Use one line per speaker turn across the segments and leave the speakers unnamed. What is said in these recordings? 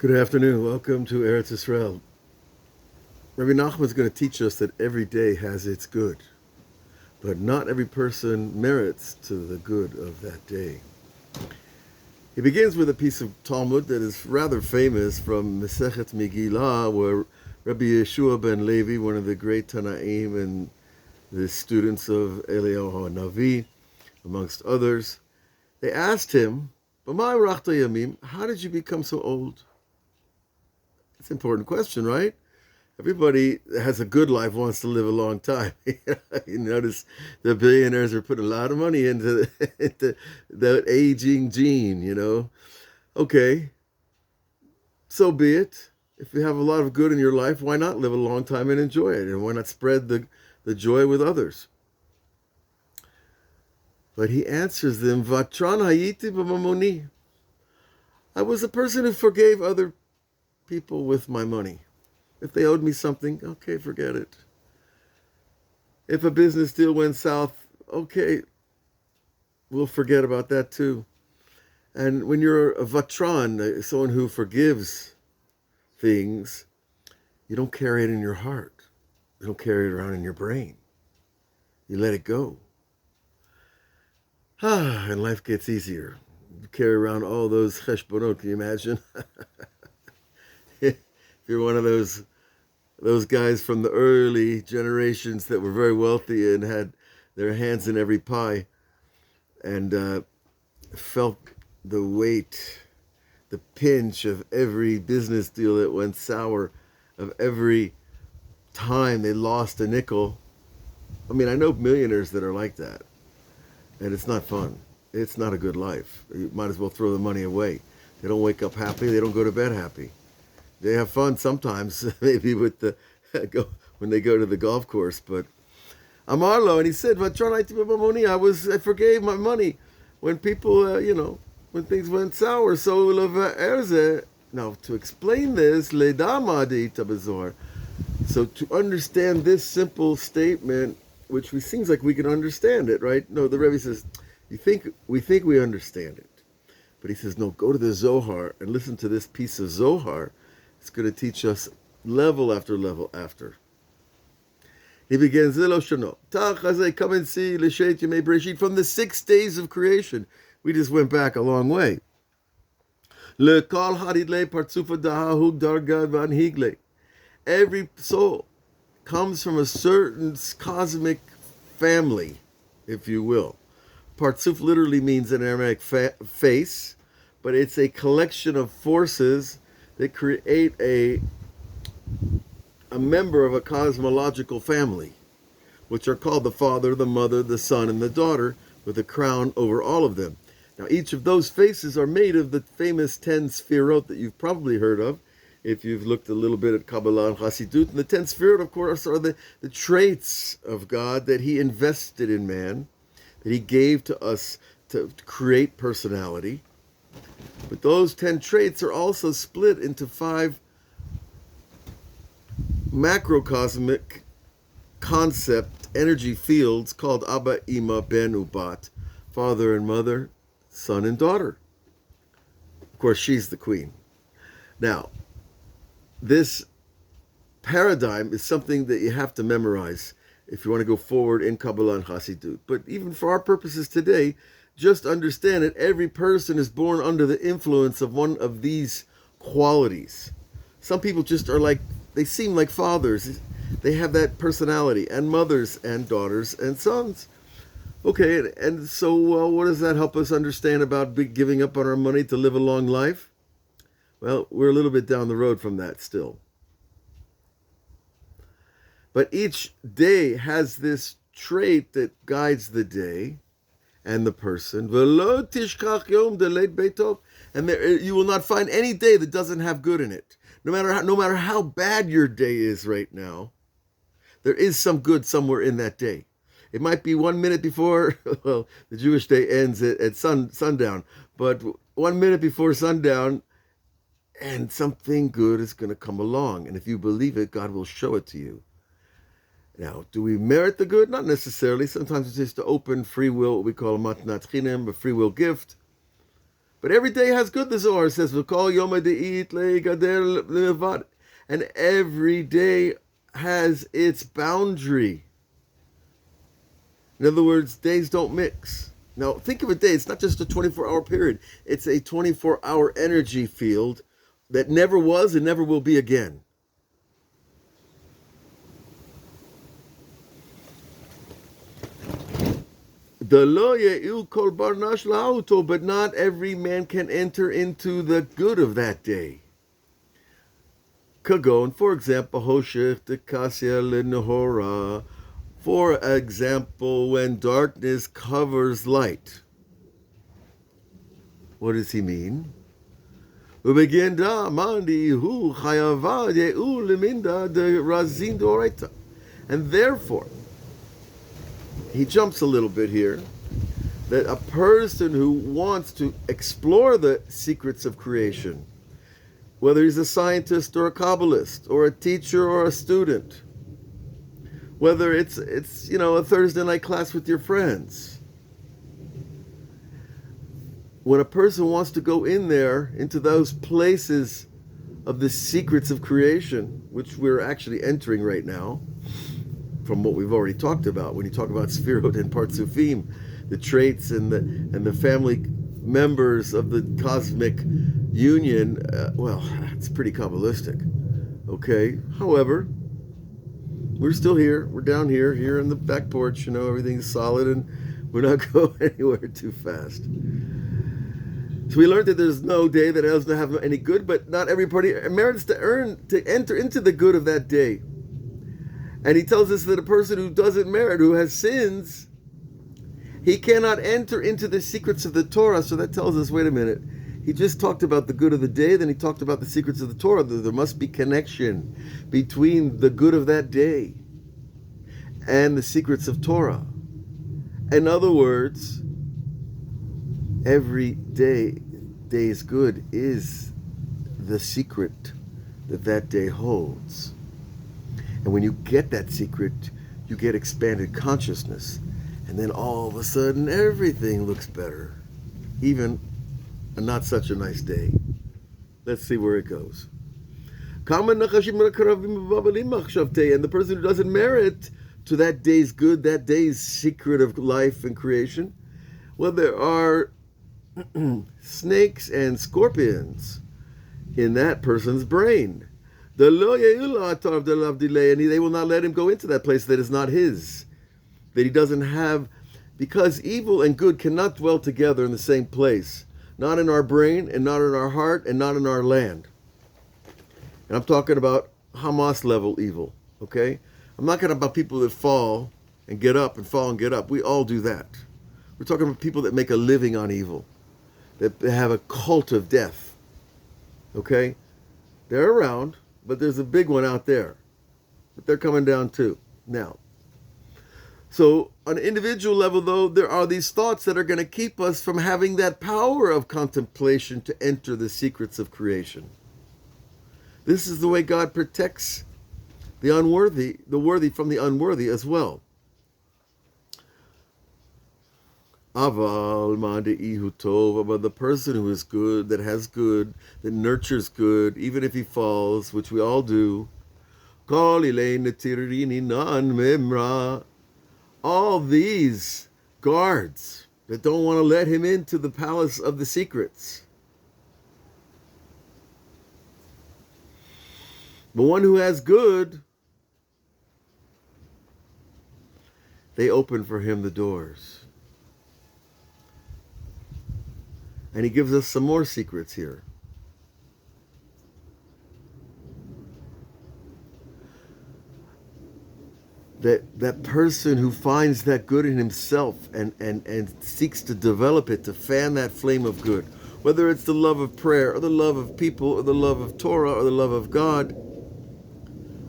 Good afternoon. Welcome to Eretz Israel. Rabbi Nachman is going to teach us that every day has its good, but not every person merits to the good of that day. He begins with a piece of Talmud that is rather famous from Masechet Megillah, where Rabbi Yeshua ben Levi, one of the great Tanaim and the students of Eliyahu HaNavi, amongst others, they asked him, "B'may rachta yamim, how did you become so old?" It's an important question, right? Everybody that has a good life wants to live a long time. You notice the billionaires are putting a lot of money into the aging gene. Okay, so be it. If you have a lot of good in your life, why not live a long time and enjoy it? And why not spread the joy with others? But he answers them, Vatran hayiti b'mamoni. I was a person who forgave other people with my money. If they owed me something, okay, forget it. If a business deal went south, okay, we'll forget about that too. And when you're a vatran, someone who forgives things, you don't carry it in your heart. You don't carry it around in your brain. You let it go. And life gets easier. You carry around all those cheshbonot, can you imagine? If you're one of those guys from the early generations that were very wealthy and had their hands in every pie and felt the weight, the pinch of every business deal that went sour, of every time they lost a nickel. I mean, I know millionaires that are like that, and it's not fun. It's not a good life. You might as well throw the money away. They don't wake up happy. They don't go to bed happy. They have fun sometimes, maybe with when they go to the golf course. But Amarlo, and he said, I forgave my money when people, when things went sour. So now to explain this, so to understand this simple statement, which seems like we can understand it, right? No, the Rebbe says, we think we understand it. But he says, no, go to the Zohar and listen to this piece of Zohar. It's going to teach us level after level after. He begins, come and see from the 6 days of creation. We just went back a long way. Every soul comes from a certain cosmic family, if you will. Partsuf literally means in Aramaic face, but it's a collection of forces that create a member of a cosmological family, which are called the Father, the Mother, the Son, and the Daughter, with a crown over all of them. Now, each of those faces are made of the famous 10 Sfirot that you've probably heard of, if you've looked a little bit at Kabbalah and Hasidut. And the 10 Sfirot, of course, are the traits of God that He invested in man, that He gave to us to create personality. But those 10 traits are also split into 5 macrocosmic concept energy fields called Abba, Ima, Ben, Ubat, father and mother, son and daughter. Of course, she's the queen. Now, this paradigm is something that you have to memorize if you want to go forward in Kabbalah and Hasidut. But even for our purposes today, just understand that every person is born under the influence of one of these qualities. Some people just are like, they seem like fathers. They have that personality, and mothers and daughters and sons. Okay, and so what does that help us understand about giving up on our money to live a long life? Well, we're a little bit down the road from that still. But each day has this trait that guides the day and the person. And you will not find any day that doesn't have good in it. No matter how bad your day is right now, there is some good somewhere in that day. It might be 1 minute before, well, the Jewish day ends at sundown, but 1 minute before sundown, and something good is going to come along. And if you believe it, God will show it to you. Now, do we merit the good? Not necessarily. Sometimes it's just to open free will, what we call a matnat chinem, a free will gift. But every day has good, the Zohar says, V'kol yom ha'de'it le'gader le'vad. And every day has its boundary. In other words, days don't mix. Now, think of a day. It's not just a 24-hour period. It's a 24-hour energy field that never was and never will be again. But not every man can enter into the good of that day. Kagon, for example, Hoshech dekasya lenehora. For example, when darkness covers light. What does he mean? And therefore, he jumps a little bit here, that a person who wants to explore the secrets of creation, whether he's a scientist or a Kabbalist or a teacher or a student, whether it's a Thursday night class with your friends, when a person wants to go in there, into those places of the secrets of creation, which we're actually entering right now, from what we've already talked about, when you talk about Sfirot and Partsufim, the traits and the family members of the cosmic union, well, it's pretty Kabbalistic. Okay? However, we're still here. We're down here in the back porch. Everything's solid and we're not going anywhere too fast. So we learned that there's no day that doesn't have any good, but not everybody merits to enter into the good of that day. And he tells us that a person who doesn't merit, who has sins, he cannot enter into the secrets of the Torah. So that tells us, wait a minute, he just talked about the good of the day, then he talked about the secrets of the Torah. There must be connection between the good of that day and the secrets of Torah. In other words, every day's good is the secret that day holds. And when you get that secret, you get expanded consciousness. And then all of a sudden, everything looks better. Even a not such a nice day. Let's see where it goes. And the person who doesn't merit to that day's good, that day's secret of life and creation, well, there are snakes and scorpions in that person's brain. And they will not let him go into that place that is not his, that he doesn't have, because evil and good cannot dwell together in the same place, not in our brain and not in our heart and not in our land. And I'm talking about Hamas level evil, okay? I'm not talking about people that fall and get up and fall and get up. We all do that. We're talking about people that make a living on evil, that have a cult of death, okay? They're around, but there's a big one out there. But they're coming down too. Now, so on an individual level, though, there are these thoughts that are going to keep us from having that power of contemplation to enter the secrets of creation. This is the way God protects the worthy from the unworthy as well. Aval ma'de'ihu tov, but the person who is good, that has good, that nurtures good, even if he falls, which we all do, kol ilei netirini nan memra, all these guards that don't want to let him into the palace of the secrets. But one who has good, they open for him the doors. And he gives us some more secrets here. That person who finds that good in himself and seeks to develop it, to fan that flame of good, whether it's the love of prayer or the love of people or the love of Torah or the love of God,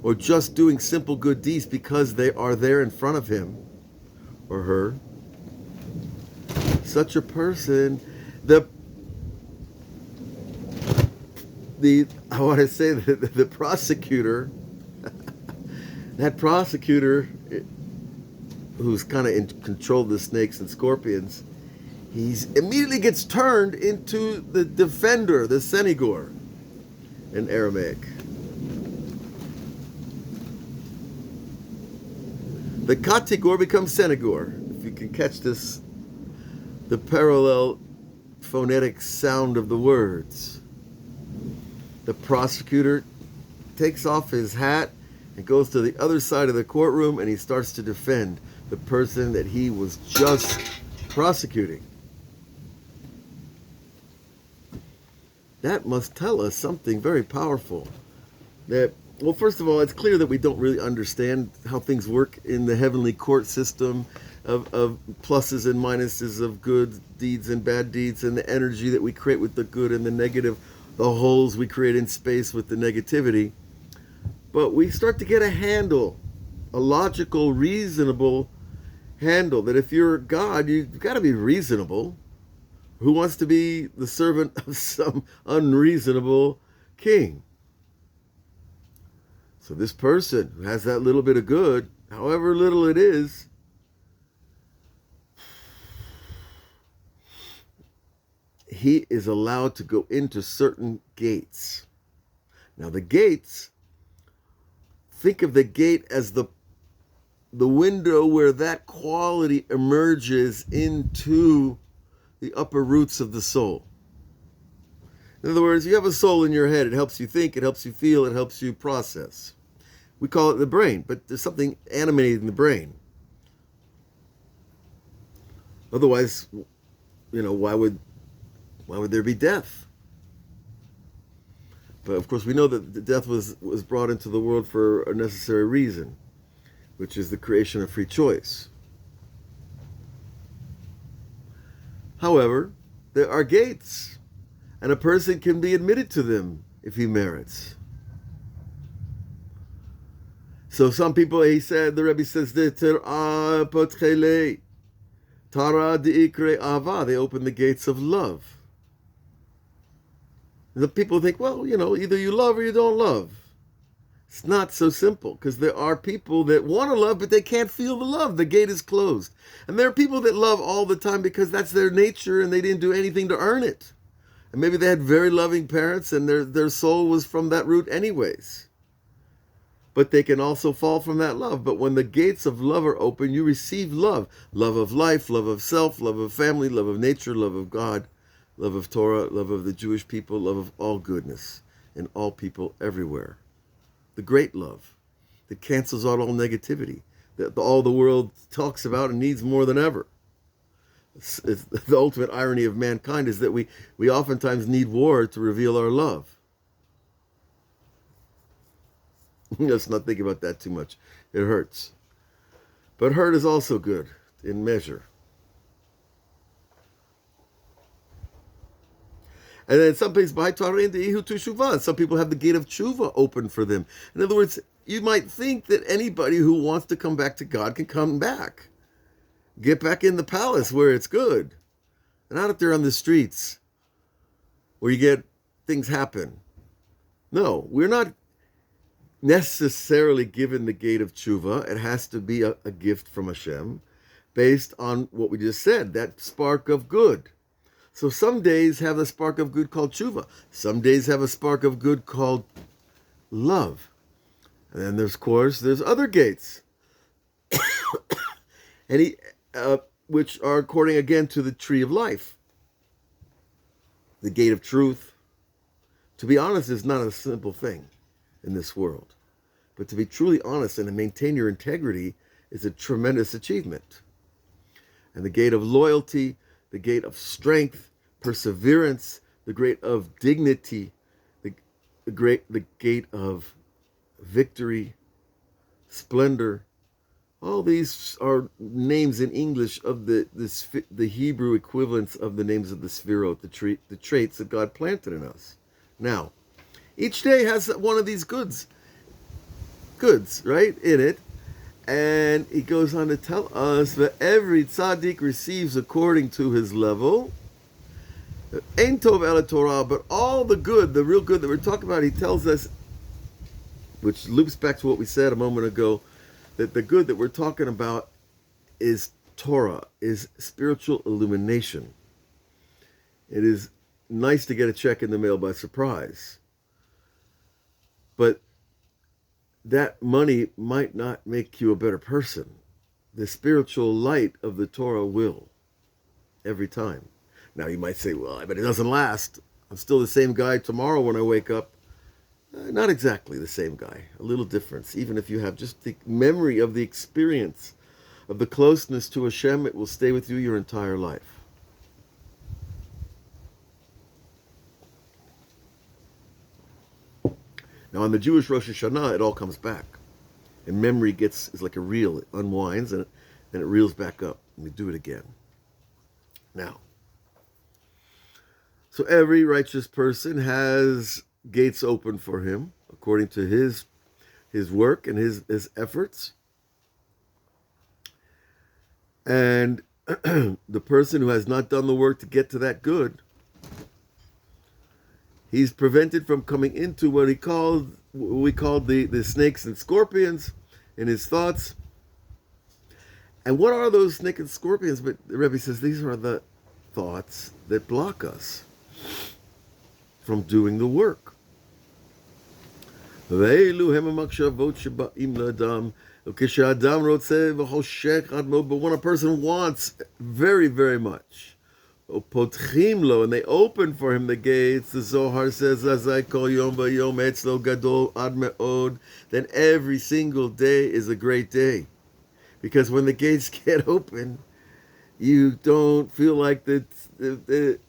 or just doing simple good deeds because they are there in front of him or her, such a person, the prosecutor, that prosecutor who's kind of in control of the snakes and scorpions, he immediately gets turned into the defender, the Senegor in Aramaic. The Katigor becomes Senegor. If you can catch this, the parallel phonetic sound of the words. The prosecutor takes off his hat and goes to the other side of the courtroom, and he starts to defend the person that he was just prosecuting. That must tell us something very powerful. That, well, first of all, it's clear that we don't really understand how things work in the heavenly court system of pluses and minuses of good deeds and bad deeds, and the energy that we create with the good and the negative, the holes we create in space with the negativity. But we start to get a handle, a logical, reasonable handle, that if you're God, you've got to be reasonable. Who wants to be the servant of some unreasonable king? So this person who has that little bit of good, however little it is, he is allowed to go into certain gates. Now the gates, think of the gate as the window where that quality emerges into the upper roots of the soul. In other words, you have a soul in your head. It helps you think, it helps you feel, it helps you process. We call it the brain, but there's something animated in the brain. Otherwise, why would there be death? But of course, we know that the death was brought into the world for a necessary reason, which is the creation of free choice. However, there are gates, and a person can be admitted to them if he merits. So some people, the Rebbe says, they open the gates of love. The people think, well, either you love or you don't love. It's not so simple, because there are people that want to love, but they can't feel the love. The gate is closed. And there are people that love all the time because that's their nature and they didn't do anything to earn it. And maybe they had very loving parents and their soul was from that root anyways. But they can also fall from that love. But when the gates of love are open, you receive love. Love of life, love of self, love of family, love of nature, love of God, love of Torah, love of the Jewish people, love of all goodness and all people everywhere. The great love that cancels out all negativity, that all the world talks about and needs more than ever. It's the ultimate irony of mankind is that we oftentimes need war to reveal our love. Let's not think about that too much. It hurts. But hurt is also good in measure. And then some people have the gate of tshuva open for them. In other words, you might think that anybody who wants to come back to God can come back. Get back in the palace where it's good. And not up there on the streets where you get things happen. No, we're not necessarily given the gate of tshuva. It has to be a gift from Hashem based on what we just said, that spark of good. So some days have a spark of good called tshuva. Some days have a spark of good called love. And then there's other gates. Which are according again to the tree of life. The gate of truth. To be honest is not a simple thing in this world. But to be truly honest and to maintain your integrity is a tremendous achievement. And the gate of loyalty, the gate of strength, perseverance, the gate of dignity, the gate of victory, splendor. All these are names in English of the Hebrew equivalents of the names of the Sefirot, the traits that God planted in us. Now, each day has one of these goods, right, in it. And he goes on to tell us that every tzaddik receives according to his level. Ein tov ela Torah, but all the good, the real good that we're talking about, he tells us, which loops back to what we said a moment ago, that the good that we're talking about is Torah, is spiritual illumination. It is nice to get a check in the mail by surprise. But that money might not make you a better person. The spiritual light of the Torah will, every time. Now you might say, well, but it doesn't last. I'm still the same guy tomorrow when I wake up. Not exactly the same guy. A little difference. Even if you have just the memory of the experience of the closeness to Hashem, it will stay with you your entire life. Now on the Jewish Rosh Hashanah, it all comes back. And memory is like a reel. It unwinds and it reels back up. And we do it again. Now, so every righteous person has gates open for him according to his work and his efforts. And the person who has not done the work to get to that good, he's prevented from coming into what we called the snakes and scorpions in his thoughts. And what are those snakes and scorpions? But the Rebbe says these are the thoughts that block us from doing the work. But when a person wants very, very much, and they open for him the gates, the Zohar says, then every single day is a great day. Because when the gates get open, you don't feel like the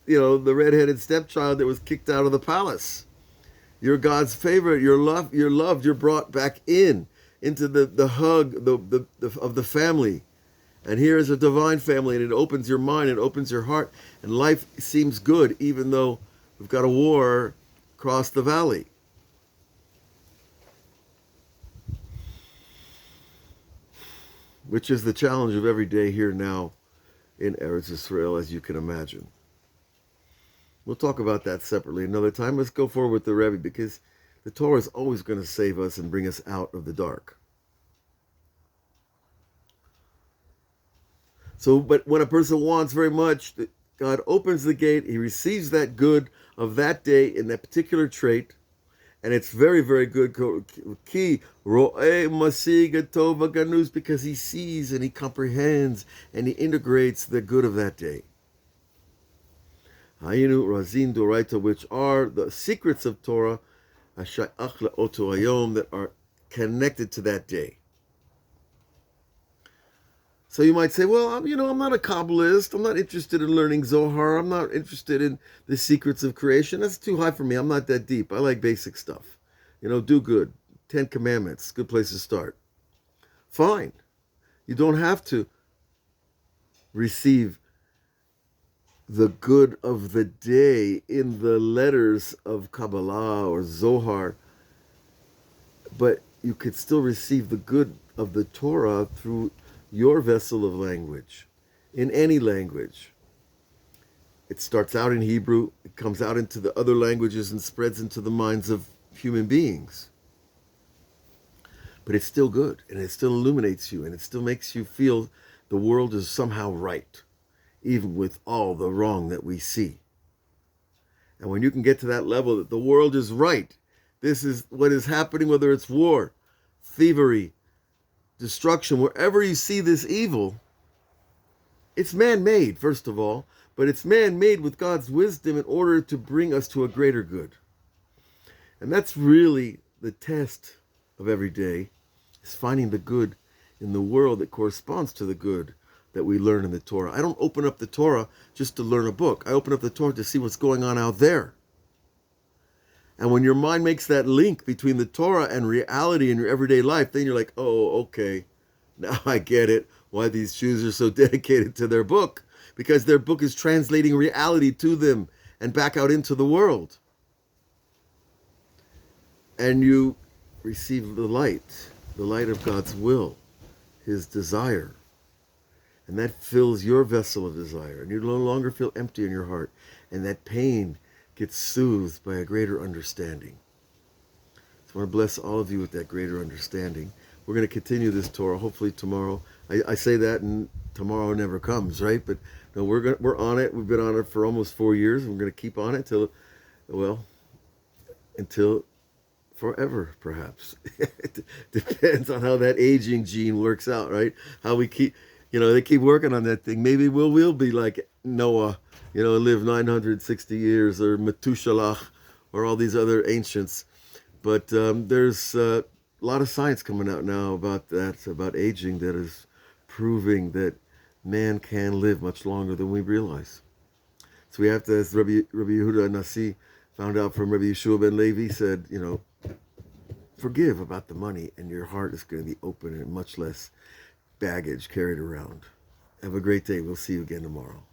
redheaded stepchild that was kicked out of the palace. You're God's favorite. You're loved. You're brought back into the hug of the family. And here is a divine family, and it opens your mind, it opens your heart, and life seems good, even though we've got a war across the valley. Which is the challenge of every day here now in Eretz Israel, as you can imagine. We'll talk about that separately another time. Let's go forward with the Rebbe, because the Torah is always going to save us and bring us out of the dark. So, but when a person wants very much, God opens the gate, he receives that good of that day in that particular trait, and it's very, very good. Ki ro'eh masiga tova ganus, because he sees and he comprehends and he integrates the good of that day. Hayinu razin doraita, which are the secrets of Torah, ashayach le'oto hayom, that are connected to that day. So you might say, well, I'm not a Kabbalist. I'm not interested in learning Zohar. I'm not interested in the secrets of creation. That's too high for me. I'm not that deep. I like basic stuff. Do good. 10 Commandments. Good place to start. Fine. You don't have to receive the good of the day in the letters of Kabbalah or Zohar, but you could still receive the good of the Torah through your vessel of language, in any language. It starts out in Hebrew, it comes out into the other languages and spreads into the minds of human beings. But it's still good, and it still illuminates you, and it still makes you feel the world is somehow right, even with all the wrong that we see. And when you can get to that level that the world is right, this is what is happening, whether it's war, thievery, destruction, wherever you see this evil, it's man-made, first of all, but it's man-made with God's wisdom in order to bring us to a greater good. And that's really the test of every day, is finding the good in the world that corresponds to the good that we learn in the Torah. I don't open up the Torah just to learn a book. I open up the Torah to see what's going on out there. And when your mind makes that link between the Torah and reality in your everyday life, then you're like, oh, okay, now I get it, why these Jews are so dedicated to their book, because their book is translating reality to them and back out into the world. And you receive the light of God's will, his desire. And that fills your vessel of desire, and you no longer feel empty in your heart, and that pain gets soothed by a greater understanding. So I want to bless all of you with that greater understanding. we're going to continue this Torah. Hopefully tomorrow. I say that, and tomorrow never comes, right? But no, we're on it. We've been on it for almost 4 years. We're going to keep on it until forever, perhaps. It depends on how that aging gene works out, right? How we keep, they keep working on that thing. Maybe we'll be like Noah, live 960 years, or Methuselah, or all these other ancients. But there's a lot of science coming out now about that, about aging, that is proving that man can live much longer than we realize. So we have to, as Rabbi Yehuda Nasi found out from Rabbi Yeshua ben Levi, said, forgive about the money, and your heart is going to be open and much less baggage carried around. Have a great day. We'll see you again tomorrow.